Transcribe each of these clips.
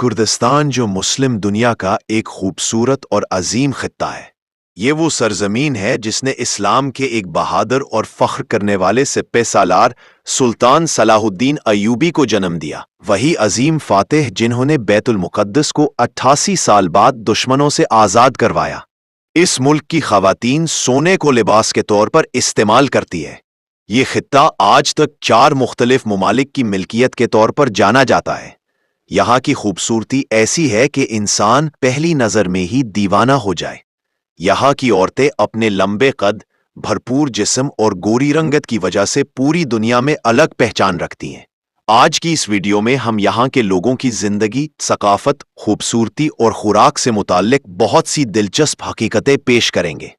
Kurdistan जो मुस्लिम दुनिया का एक खूबसूरत और अजीम खित्ता है। ये वो सरजमीन है जिसने इस्लाम के एक बहादुर और फख्र करने वाले सिप्पे सालार सुल्तान सलाहुद्दीन अयूबी को जन्म दिया। वही अजीम फातिह जिन्होंने बैतुल मुक़द्दस को 88 साल बाद दुश्मनों से आज़ाद करवाया। इस मुल्क की ख़वातीन सोने को लिबास के तौर पर इस्तेमाल करती है। ये खित्ता आज तक 4 मुख्तलिफ ममालिक की मिल्कियत के तौर पर जाना जाता है। यहाँ की खूबसूरती ऐसी है कि इंसान पहली नज़र में ही दीवाना हो जाए। यहाँ की औरतें अपने लंबे कद, भरपूर जिस्म और गोरी रंगत की वजह से पूरी दुनिया में अलग पहचान रखती हैं। आज की इस वीडियो में हम यहाँ के लोगों की जिंदगी, सकाफत, खूबसूरती और खुराक से मुताल्लिक बहुत सी दिलचस्प हकीकतें पेश करेंगे।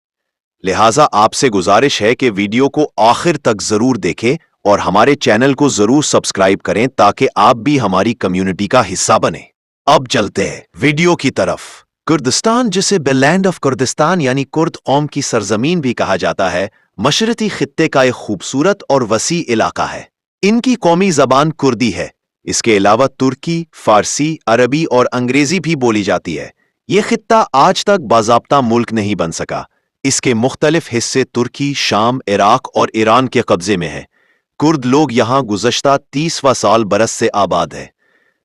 लिहाजा आपसे गुजारिश है कि वीडियो को आखिर तक जरूर देखें और हमारे चैनल को जरूर सब्सक्राइब करें ताकि आप भी हमारी कम्युनिटी का हिस्सा बने। अब चलते हैं वीडियो की तरफ। कुर्दिस्तान, जिसे द लैंड ऑफ कुर्दिस्तान यानी कुर्द कौम की सरजमीन भी कहा जाता है, मशरकी खित्ते का एक खूबसूरत और वसी इलाका है। इनकी कौमी जबान कुर्दी है। इसके अलावा तुर्की, फारसी, अरबी और अंग्रेजी भी बोली जाती है। ये खित्ता आज तक बाज़ाब्ता मुल्क नहीं बन सका। इसके मुख्तलिफ हिस्से तुर्की, शाम, इराक और ईरान के कब्जे में है। कुर्द लोग यहाँ गुज़श्ता 30वां साल बरस से आबाद है।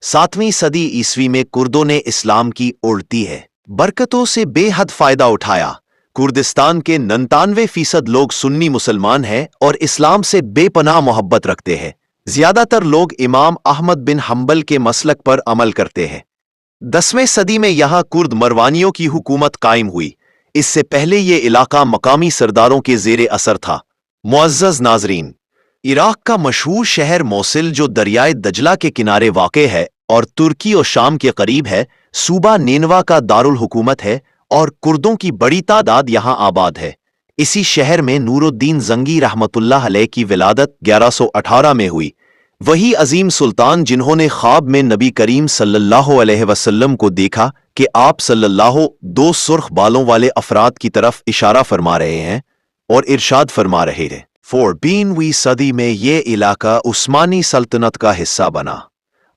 7वीं सदी ईस्वी में कुर्दों ने इस्लाम की उड़ती है बरकतों से बेहद फायदा उठाया। कुर्दिस्तान के 99% लोग सुन्नी मुसलमान हैं और इस्लाम से बेपनाह मोहब्बत रखते हैं। ज्यादातर लोग इमाम अहमद बिन हम्बल के मसलक पर अमल करते हैं। 10वीं सदी में यहाँ कुर्द मरवानियों की हुकूमत कायम हुई। इससे पहले ये इलाका मकामी सरदारों के ज़ेरे असर था। मुअज़्ज़ज़ नाज़रीन, इराक का मशहूर शहर मोसिल, जो दरियाए दजला के किनारे वाक़े है और तुर्की और शाम के करीब है, सूबा नेनवा का दारुल हुकूमत है और कुर्दों की बड़ी तादाद यहाँ आबाद है। इसी शहर में नूरुद्दीन ज़ंगी रहमतुल्लाह अलैह की विलादत 1118 में हुई। वही अजीम सुल्तान जिन्होंने ख्वाब में नबी करीम सल्लल्लाहु अलैहि वसल्लम को देखा कि आप सल्लल्लाहु 2 सुर्ख बालों वाले अफराद की तरफ इशारा फरमा रहे हैं और इरशाद फरमा रहे थे। 14वीं सदी में ये इलाका उस्मानी सल्तनत का हिस्सा बना।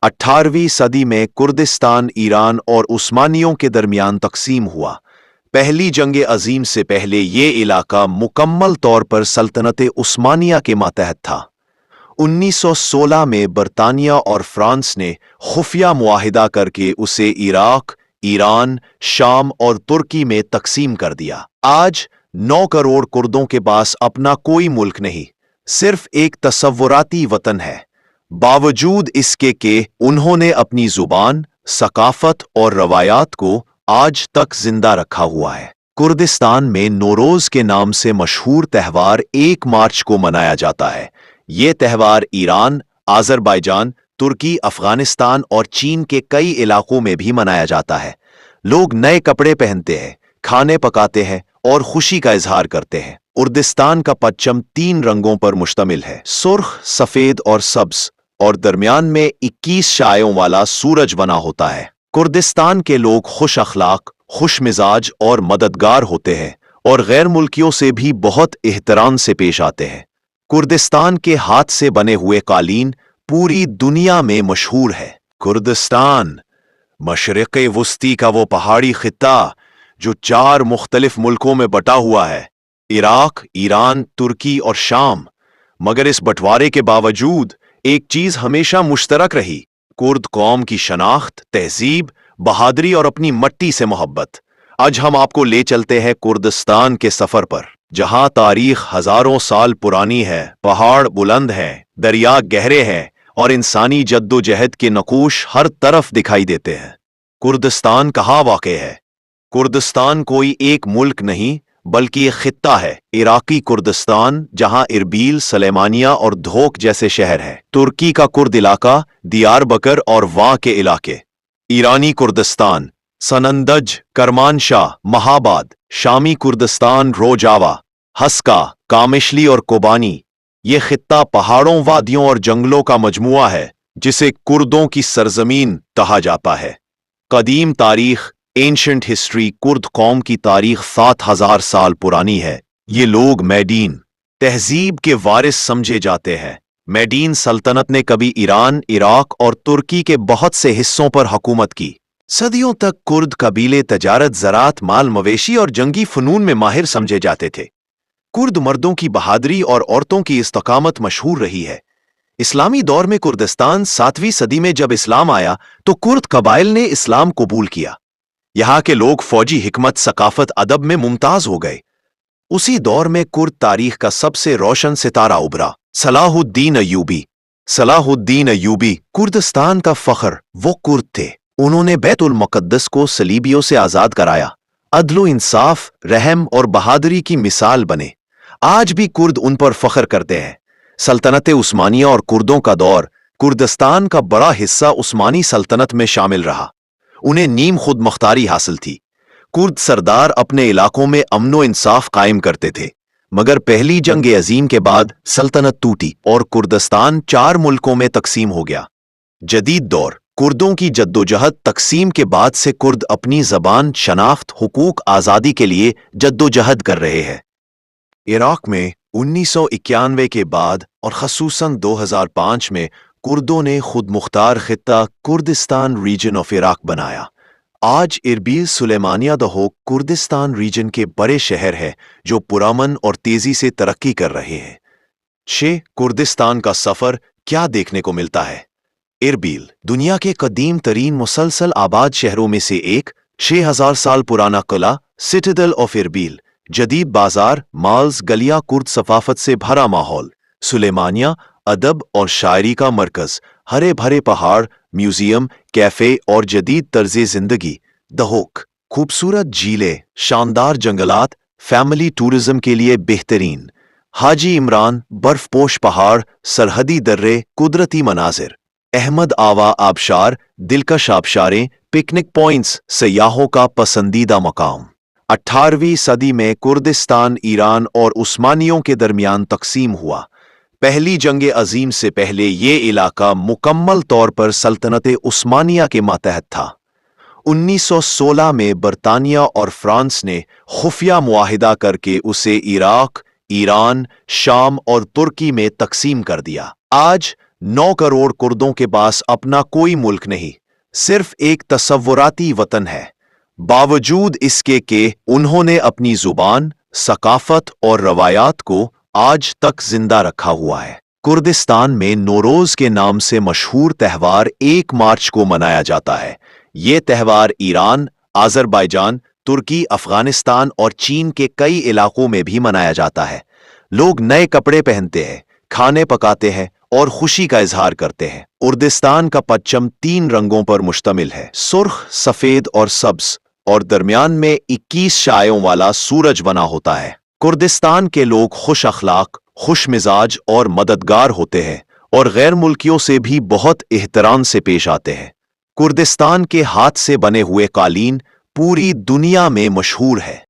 18वीं सदी में कुर्दिस्तान ईरान और उस्मानियों के दरमियान तकसीम हुआ। पहली जंग अजीम से पहले ये इलाका मुकम्मल तौर पर सल्तनत उस्मानिया के मातहत था। 1916 में बरतानिया और फ्रांस ने खुफिया मुआहिदा करके उसे इराक, ईरान, शाम और तुर्की में तकसीम कर दिया। आज 9 करोड़ कुर्दों के पास अपना कोई मुल्क नहीं, सिर्फ एक तसव्वुराती वतन है। बावजूद इसके कि उन्होंने अपनी जुबान, सकाफत और रवायात को आज तक जिंदा रखा हुआ है। कुर्दिस्तान में नौरोज के नाम से मशहूर त्यौहार 1 मार्च को मनाया जाता है। ये त्यौहार ईरान, आज़रबाईजान, तुर्की, अफगानिस्तान और चीन के कई इलाकों में भी मनाया जाता है। लोग नए कपड़े पहनते हैं, खाने पकाते हैं और खुशी का इजहार करते हैं। कुर्दिस्तान का पच्चम 3 रंगों पर मुश्तमिल है, सुर्ख, सफेद और सब्ज, और दरमियान में 21 शायों वाला सूरज बना होता है। कुर्दिस्तान के लोग खुश अखलाक, खुश मिजाज और मददगार होते हैं और गैर मुल्कियों से भी बहुत एहतराम से पेश आते हैं। कुर्दिस्तान के हाथ से बने हुए कालीन पूरी दुनिया में मशहूर है। कुर्दिस्तान मशरिक़ वस्ती का वो पहाड़ी खित्ता जो 4 मुख्तलिफ मुल्कों में बटा हुआ है, इराक, ईरान, तुर्की और शाम। मगर इस बंटवारे के बावजूद एक चीज हमेशा मुश्तरक रही: कुर्द कौम की शनाख्त, तहजीब, बहादुरी और अपनी मट्टी से मोहब्बत। आज हम आपको ले चलते हैं कुर्दिस्तान के सफर पर, जहां तारीख हजारों साल पुरानी है, पहाड़ बुलंद हैं, दरिया गहरे हैं और इंसानी जद्दोजहद के नकूश हर तरफ दिखाई देते हैं। कुर्दिस्तान कहाँ वाक़े है? कुर्दिस्तान कोई एक मुल्क नहीं बल्कि एक खित्ता है। इराकी कुर्दिस्तान, जहां इरबील, सलेमानिया और धोक जैसे शहर हैं। तुर्की का कुर्द इलाका, दियारबकर और वां के इलाके। ईरानी कुर्दिस्तान, सनंदज, करमानशाह, महाबाद। शामी कुर्दिस्तान, रोजावा, हस्का, कामिशली और कोबानी। ये खित्ता पहाड़ों, वादियों और जंगलों का मजमुआ है जिसे कुर्दों की सरजमीन कहा जाता है। कदीम तारीख, एंशंट हिस्ट्री, कुर्द कौम की तारीख 7000 साल पुरानी है। ये लोग मैडीन तहजीब के वारिस समझे जाते हैं। मेडीन सल्तनत ने कभी ईरान, इराक और तुर्की के बहुत से हिस्सों पर हुकूमत की। सदियों तक कुर्द कबीले तजारत, ज़राअत, माल मवेशी और जंगी फनून में माहिर समझे जाते थे। कुर्द मर्दों की बहादुरी और औरतों की इस्तकामत मशहूर रही है। इस्लामी दौर में कुर्दिस्तान 7वीं सदी में जब इस्लाम आया तो कुर्द कबाइल ने इस्लाम कबूल किया। यहाँ के लोग फौजी हिकमत, सकाफत, अदब में मुमताज हो गए। उसी दौर में कुर्द तारीख का सबसे रोशन सितारा उभरा, Salahuddin Ayyubi. Salahuddin Ayyubi Kurdistan का फख्र। वो कुर्द थे। उन्होंने बैतुल मुक़द्दस को सलीबियों से आजाद कराया। अदलो, इंसाफ, रहम और बहादुरी की मिसाल बने। आज भी कुर्द उन पर फख्र करते हैं। सल्तनत उस्मानिया और कुर्दों का दौर। कुर्दिस्तान का बड़ा हिस्सा उस्मानी सल्तनत में शामिल रहा। उन्हें नीम खुद मुख्तारी हासिल थी। कुर्द सरदार अपने इलाकों में अमनो इंसाफ कायम करते थे। मगर पहली जंग अजीम के बाद सल्तनत टूटी और कुर्दिस्तान 4 मुल्कों में तकसीम हो गया। जदीद दौर। कुर्दों की जद्दोजहद। तकसीम के बाद से कुर्द अपनी जबान, शनाख्त, हुकूक, आज़ादी के लिए जद्दोजहद कर रहे हैं। इराक में 1991 के बाद और खसूसन 2005 में कुर्दों ने खुद मुख्तार खित्ता कुर्दिस्तान रीजन ऑफ इराक बनाया। आज Erbil, Sulaymaniyah, Duhok Kurdistan region के बड़े शहर हैं जो पुरअमन और तेजी से तरक्की कर रहे हैं। कुर्दिस्तान का सफर क्या देखने को मिलता है? इरबिल दुनिया के कदीम तरीन मुसलसल आबाद शहरों में से एक। 6000 साल पुराना किला, सिटाडेल ऑफ इरबिल। जदीद बाजार, माल्स, गलियां, कुर्द सफाफत से भरा माहौल। सुलेमानिया अदब और शायरी का मरकज। हरे भरे पहाड़, म्यूजियम, कैफे और जदीद तर्ज़े जिंदगी। दहोक खूबसूरत झीलें, शानदार जंगलात, फैमिली टूरिज्म के लिए बेहतरीन। हाजी इमरान बर्फपोश पहाड़, सरहदी दर्रे, कुदरती मनाजिर। अहमद आवा आबशार, दिलकश आबशारें, पिकनिक पॉइंट्स, सयाहों का पसंदीदा मकाम। 18वीं सदी में कुर्दिस्तान ईरान और उस्मानियों के दरमियान तकसीम हुआ। पहली जंग अजीम से पहले ये इलाका मुकम्मल तौर पर सल्तनत उस्मानिया के मातहत था। 1916 में बरतानिया और फ्रांस ने खुफिया मुआहिदा करके उसे इराक, ईरान, शाम और तुर्की में तकसीम कर दिया। आज 9 करोड़ कुर्दों के पास अपना कोई मुल्क नहीं, सिर्फ एक तसव्वुराती वतन है। बावजूद इसके कि उन्होंने अपनी जुबान, सकाफत और रवायात को आज तक जिंदा रखा हुआ है। कुर्दिस्तान में नौरोज के नाम से मशहूर त्यौहार 1 मार्च को मनाया जाता है। ये त्यौहार ईरान, आज़रबाईजान, तुर्की, अफगानिस्तान और चीन के कई इलाकों में भी मनाया जाता है। लोग नए कपड़े पहनते हैं, खाने पकाते हैं और खुशी का इजहार करते हैं। कुर्दिस्तान का पच्चम 3 रंगों पर मुश्तमिल है, सुर्ख, सफेद और सब्ज, और दरमियान में 21 शायों वाला सूरज बना होता है। कुर्दिस्तान के लोग खुश अखलाक, खुश मिजाज और मददगार होते हैं और गैर मुल्कियों से भी बहुत एहतराम से पेश आते हैं। कुर्दिस्तान के हाथ से बने हुए कालीन पूरी दुनिया में मशहूर है।